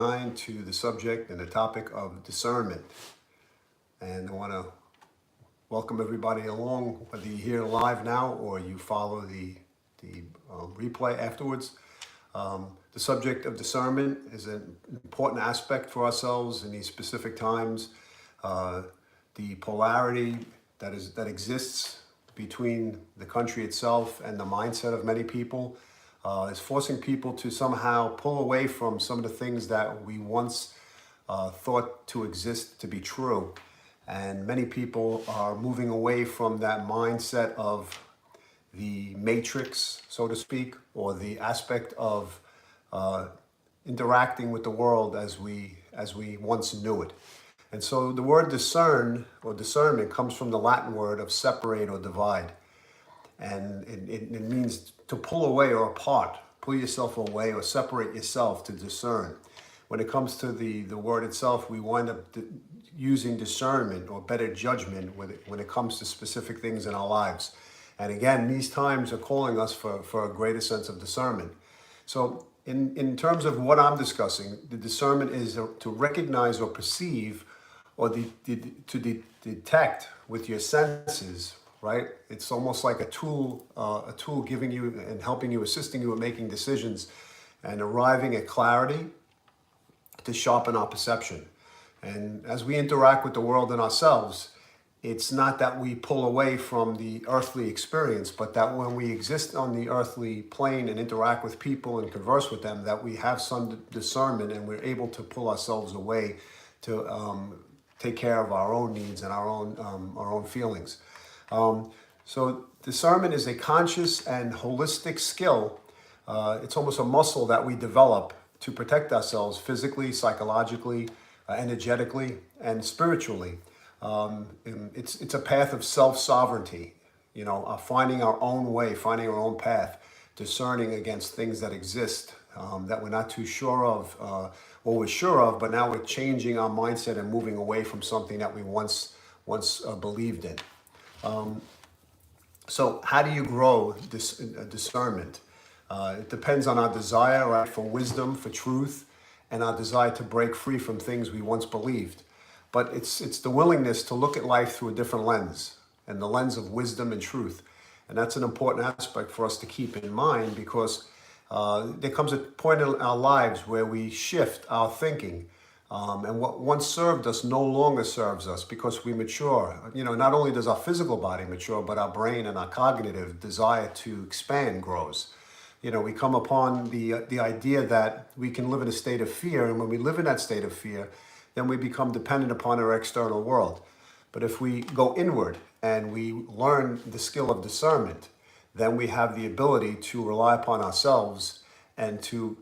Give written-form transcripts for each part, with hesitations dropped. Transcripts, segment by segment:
to the subject and the topic of discernment. And I want to welcome everybody along, whether you're here live now or you follow the replay afterwards. The subject of discernment is an important aspect for ourselves in these specific times. The polarity that exists between the country itself and the mindset of many people is forcing people to somehow pull away from some of the things that we once thought to exist to be true. And many people are moving away from that mindset of the matrix, so to speak, or the aspect of interacting with the world as we once knew it. And so the word discern or discernment comes from the Latin word of separate or divide. And it means to pull away or apart, pull yourself away or separate yourself to discern. When it comes to the word itself, we wind up using discernment or better judgment when it comes to specific things in our lives. And again, these times are calling us for a greater sense of discernment. So in terms of what I'm discussing, the discernment is to recognize or perceive or to detect with your senses, right? It's almost like a tool giving you and helping you, assisting you in making decisions and arriving at clarity to sharpen our perception. And as we interact with the world and ourselves, it's not that we pull away from the earthly experience, but that when we exist on the earthly plane and interact with people and converse with them, that we have some discernment and we're able to pull ourselves away to take care of our own needs and our own feelings. So discernment is a conscious and holistic skill. It's almost a muscle that we develop to protect ourselves physically, psychologically, energetically, and spiritually. It's a path of self-sovereignty, finding our own way, finding our own path, discerning against things that exist that we're not too sure of, or we're sure of, but now we're changing our mindset and moving away from something that we once believed in. So how do you grow this discernment? It depends on our desire, right, for wisdom, for truth, and our desire to break free from things we once believed. But it's the willingness to look at life through a different lens, and the lens of wisdom and truth. And that's an important aspect for us to keep in mind, because there comes a point in our lives where we shift our thinking. And what once served us no longer serves us because we mature. Not only does our physical body mature, but our brain and our cognitive desire to expand grows. We come upon the idea that we can live in a state of fear, and when we live in that state of fear, then we become dependent upon our external world. But if we go inward and we learn the skill of discernment, then we have the ability to rely upon ourselves and to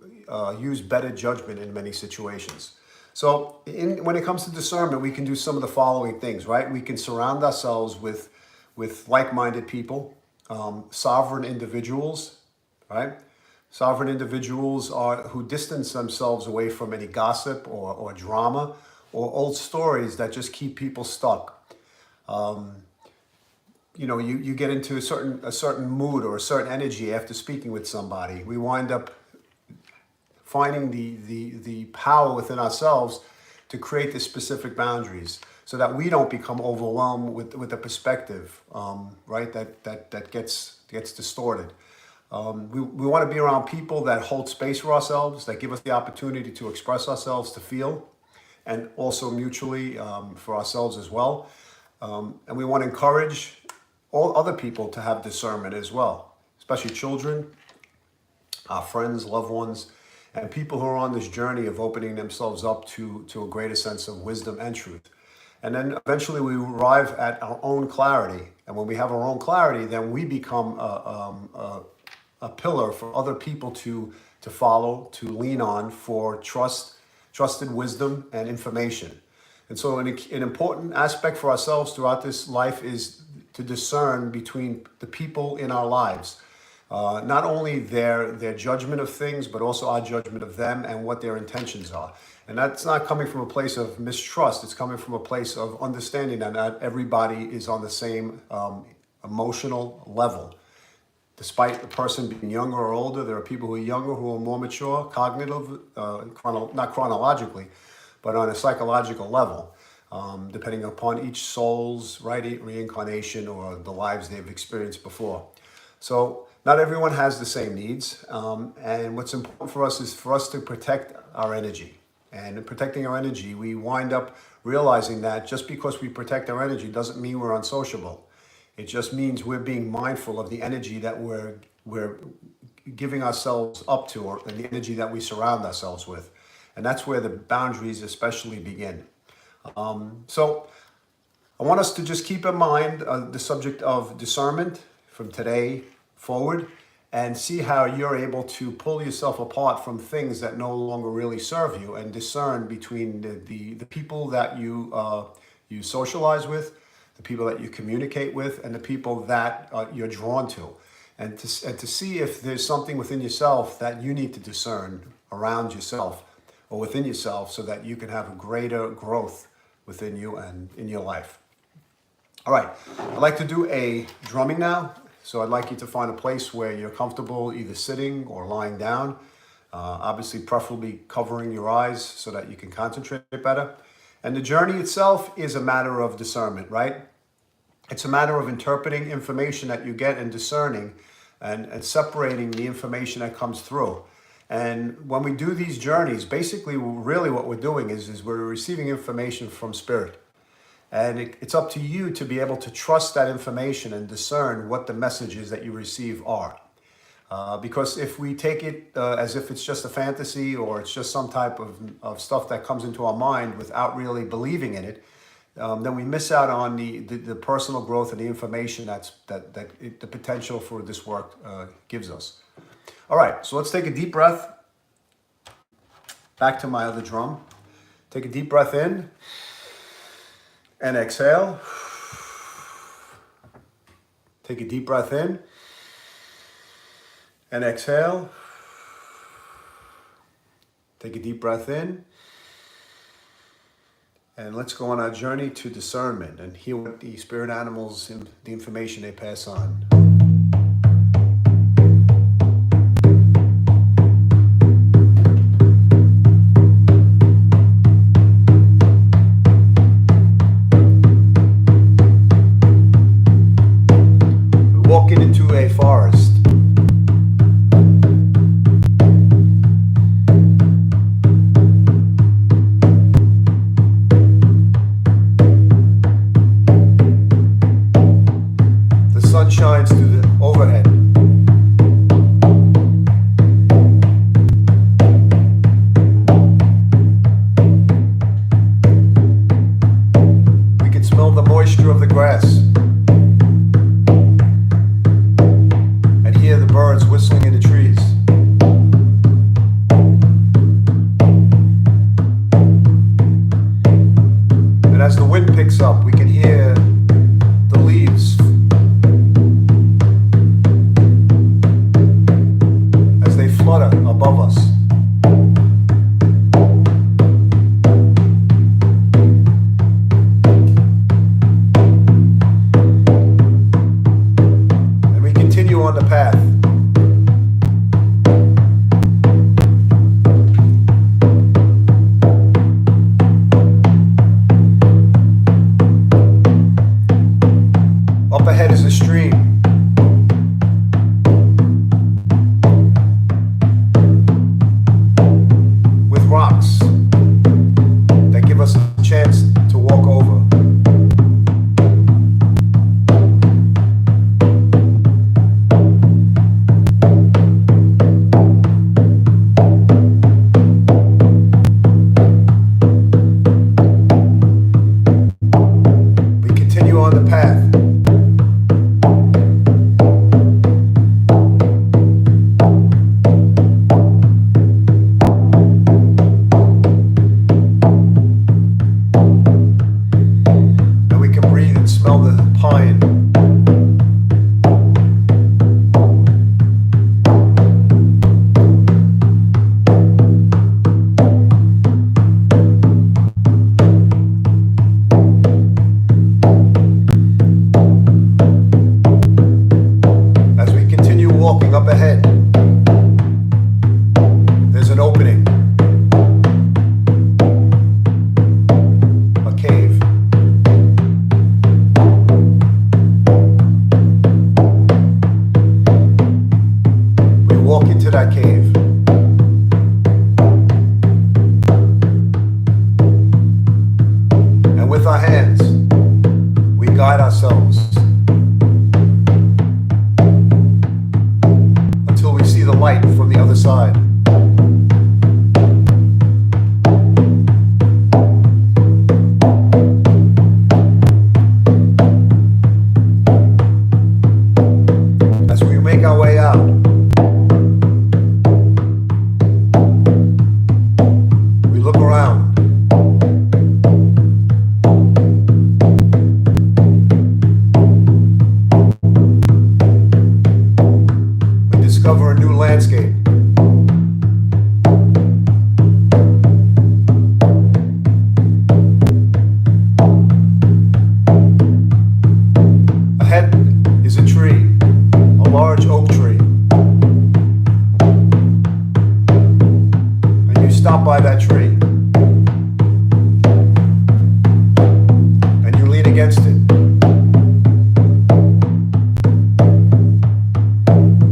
use better judgment in many situations. So when it comes to discernment, we can do some of the following things, right? We can surround ourselves with like-minded people, sovereign individuals, right? Sovereign individuals are who distance themselves away from any gossip or drama or old stories that just keep people stuck. You get into a certain mood or a certain energy after speaking with somebody. We wind up finding the power within ourselves to create the specific boundaries so that we don't become overwhelmed with a perspective, right? That gets distorted. We want to be around people that hold space for ourselves, that give us the opportunity to express ourselves, to feel, and also mutually for ourselves as well. And we want to encourage all other people to have discernment as well, especially children, our friends, loved ones, and people who are on this journey of opening themselves up to a greater sense of wisdom and truth. And then eventually we arrive at our own clarity. And when we have our own clarity, then we become a pillar for other people to follow, to lean on for trusted wisdom and information. And so an important aspect for ourselves throughout this life is to discern between the people in our lives. Not only their judgment of things, but also our judgment of them and what their intentions are. And that's not coming from a place of mistrust. It's coming from a place of understanding that not everybody is on the same emotional level. Despite the person being younger or older, there are people who are younger who are more mature, cognitive, not chronologically, but on a psychological level, depending upon each soul's reincarnation or the lives they've experienced before. So not everyone has the same needs, and what's important for us is for us to protect our energy. And in protecting our energy, we wind up realizing that just because we protect our energy doesn't mean we're unsociable. It just means we're being mindful of the energy that we're giving ourselves up to, or the energy that we surround ourselves with. And that's where the boundaries especially begin. So I want us to just keep in mind the subject of discernment from today forward, and see how you're able to pull yourself apart from things that no longer really serve you, and discern between the people that you socialize with, the people that you communicate with, and the people that you're drawn to, and to see if there's something within yourself that you need to discern around yourself or within yourself, so that you can have a greater growth within you and in your life. All right, I'd like to do a drumming now. So I'd like you to find a place where you're comfortable, either sitting or lying down. Obviously, preferably covering your eyes so that you can concentrate better. And the journey itself is a matter of discernment, right? It's a matter of interpreting information that you get and discerning and separating the information that comes through. And when we do these journeys, basically, really what we're doing is we're receiving information from Spirit. And it's up to you to be able to trust that information and discern what the messages that you receive are. Because if we take it as if it's just a fantasy, or it's just some type of stuff that comes into our mind without really believing in it, then we miss out on the personal growth and the information the potential for this work gives us. All right, so let's take a deep breath. Back to my other drum. Take a deep breath in. And exhale. Take a deep breath in. And exhale. Take a deep breath in. And let's go on our journey to discernment and hear what the spirit animals and the information they pass on. Walking into a forest. The sun shines through the overhead. We can smell the moisture of the grass. Hear the birds whistling in the trees. And as the wind picks up, we can hear the leaves as they flutter above us. And we continue on the path. around. We discover a new landscape. Ahead is a tree, a large oak tree. And you stop by that tree. And you lean against it.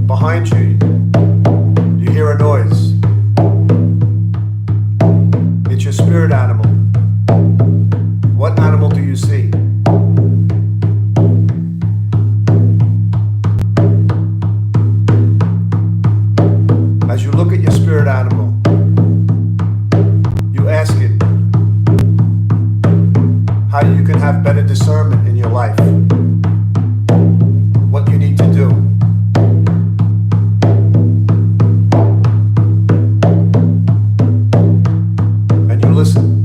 Behind you, you hear a noise. It's your spirit animal. What animal do you see? As you look at your spirit animal, you ask it how you can have better discernment in your life, what you need to do. And you listen.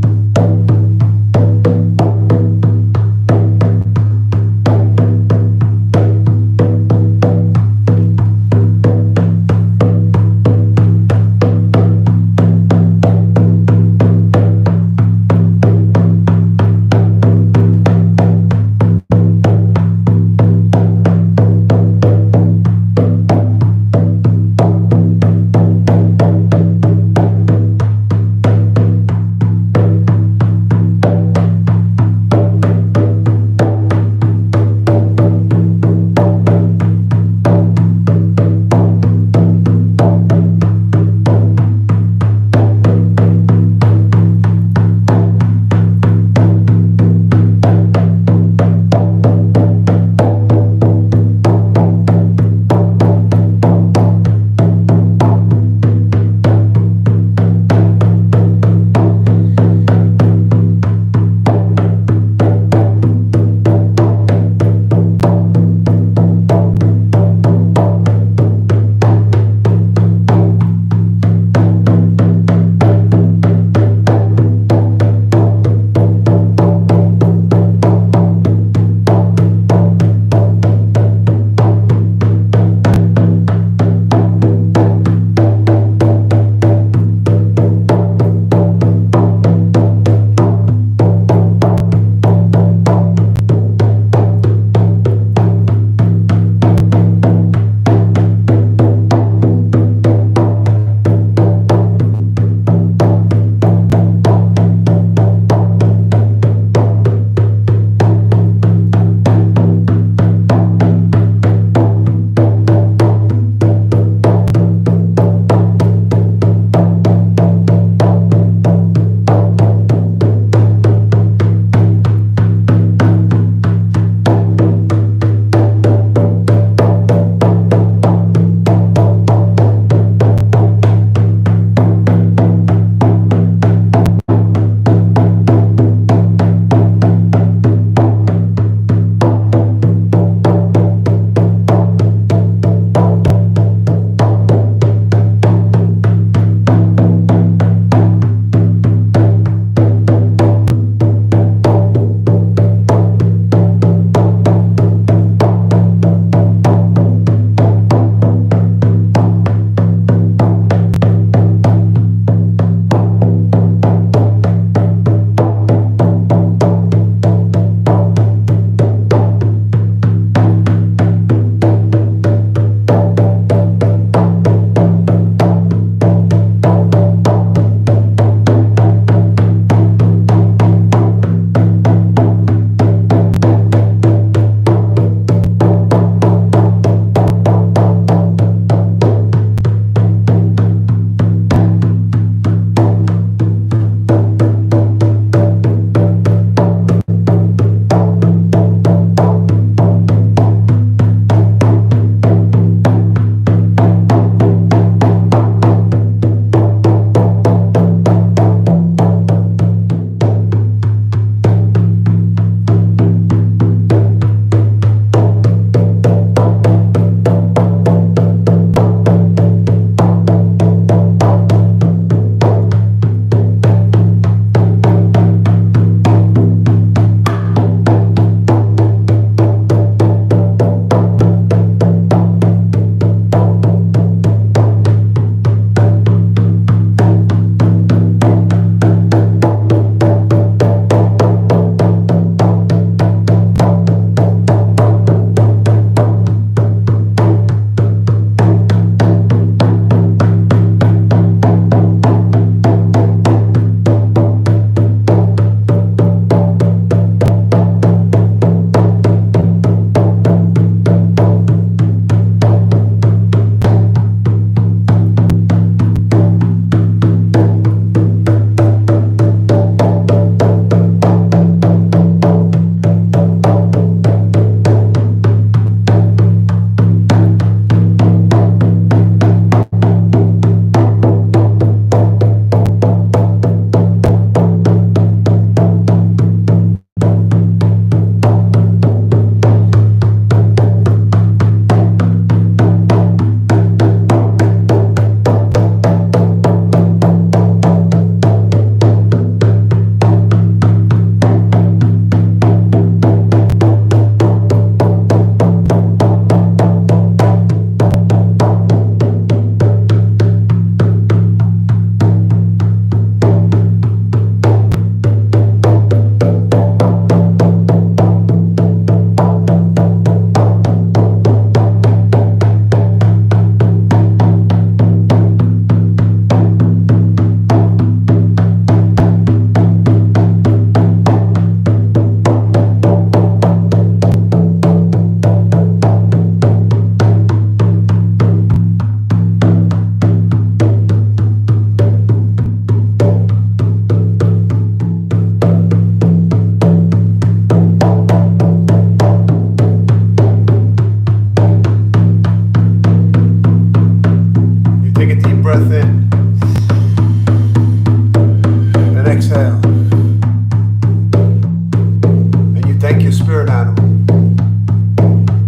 thank your spirit animal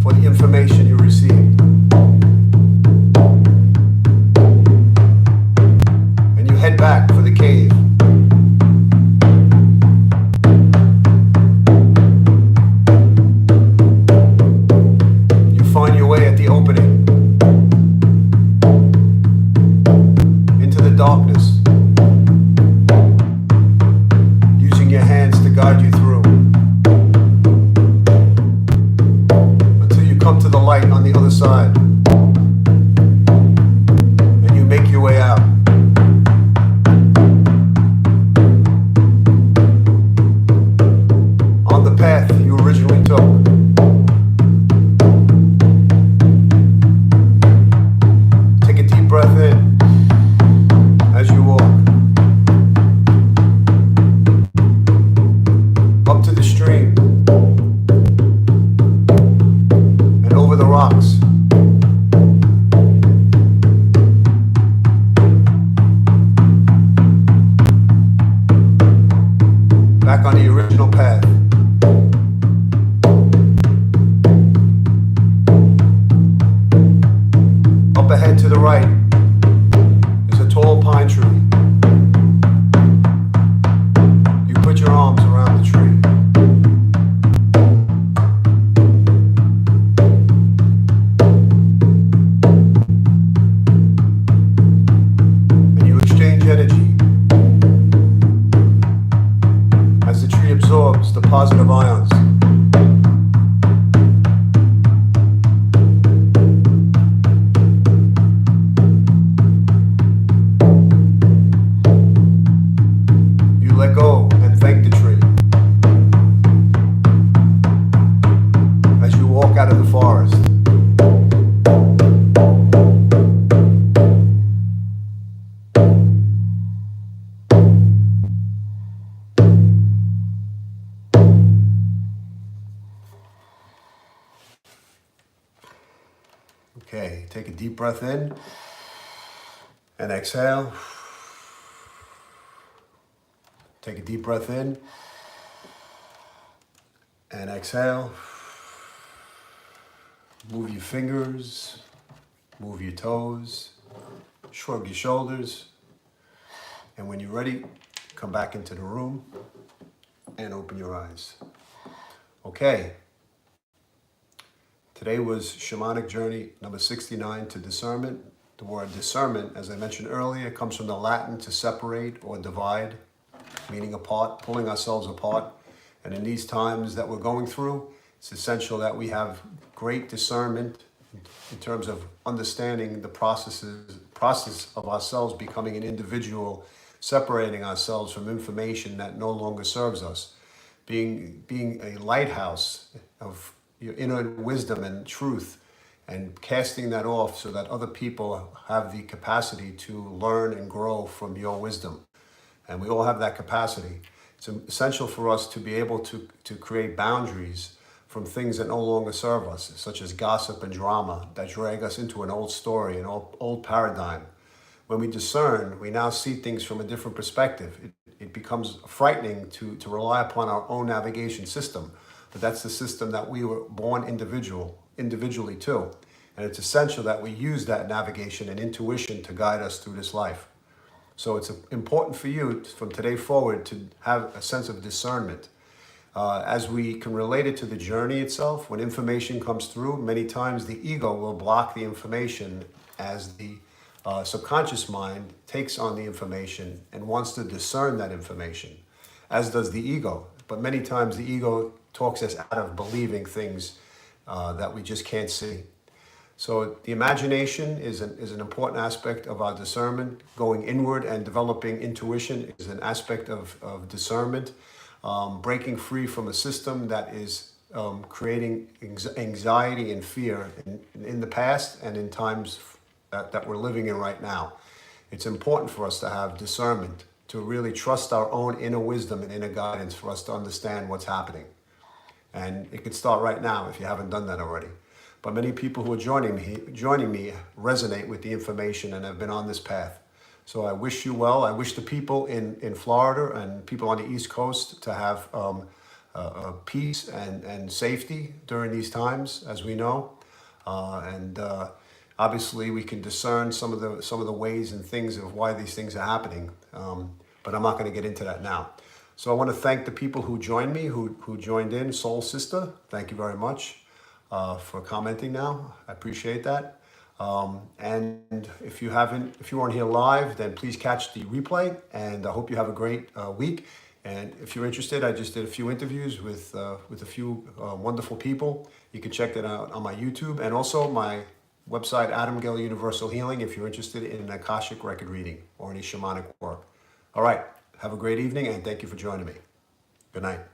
for the information you received. And you head back for the cave. You find your way at the opening into the darkness, using your hands to guide you through. Come to the light on the other side, and you make your way out. On the path you originally took. Take a deep breath in as you walk up to the stream, over the rocks. Back on the original path. Up ahead to the right is a tall pine tree. You put your arms around the tree. Absorbs the positive ions. You let go and thank the tree as you walk out of the forest. Okay, take a deep breath in and exhale. Take a deep breath in and exhale. Move your fingers, move your toes, shrug your shoulders. And when you're ready, come back into the room and open your eyes. Okay. Today was Shamanic Journey number 69 to Discernment. The word discernment, as I mentioned earlier, comes from the Latin to separate or divide, meaning apart, pulling ourselves apart. And in these times that we're going through, it's essential that we have great discernment in terms of understanding the process of ourselves becoming an individual, separating ourselves from information that no longer serves us, being a lighthouse of your inner wisdom and truth, and casting that off so that other people have the capacity to learn and grow from your wisdom. And we all have that capacity. It's essential for us to be able to create boundaries from things that no longer serve us, such as gossip and drama that drag us into an old story, an old paradigm. When we discern, we now see things from a different perspective. It becomes frightening to rely upon our own navigation system. But that's the system that we were born individually to. And it's essential that we use that navigation and intuition to guide us through this life. So it's important for you from today forward to have a sense of discernment. As we can relate it to the journey itself, when information comes through, many times the ego will block the information as the subconscious mind takes on the information and wants to discern that information, as does the ego. But many times the ego talks us out of believing things that we just can't see. So the imagination is an important aspect of our discernment. Going inward and developing intuition is an aspect of discernment. Breaking free from a system that is creating anxiety and fear in the past and in times that we're living in right now. It's important for us to have discernment, to really trust our own inner wisdom and inner guidance for us to understand what's happening. And it could start right now if you haven't done that already. But many people who are joining me resonate with the information and have been on this path. So I wish you well. I wish the people in Florida and people on the East Coast to have peace and safety during these times, as we know. And obviously, we can discern some of the ways and things of why these things are happening. But I'm not going to get into that now. So I want to thank the people who joined me, who joined in. Soul Sister, thank you very much for commenting now. I appreciate that. And if you weren't here live, then please catch the replay. And I hope you have a great week. And if you're interested, I just did a few interviews with a few wonderful people. You can check that out on my YouTube and also my website, Adam Geller Universal Healing, if you're interested in an Akashic record reading or any shamanic work. All right. Have a great evening, and thank you for joining me. Good night.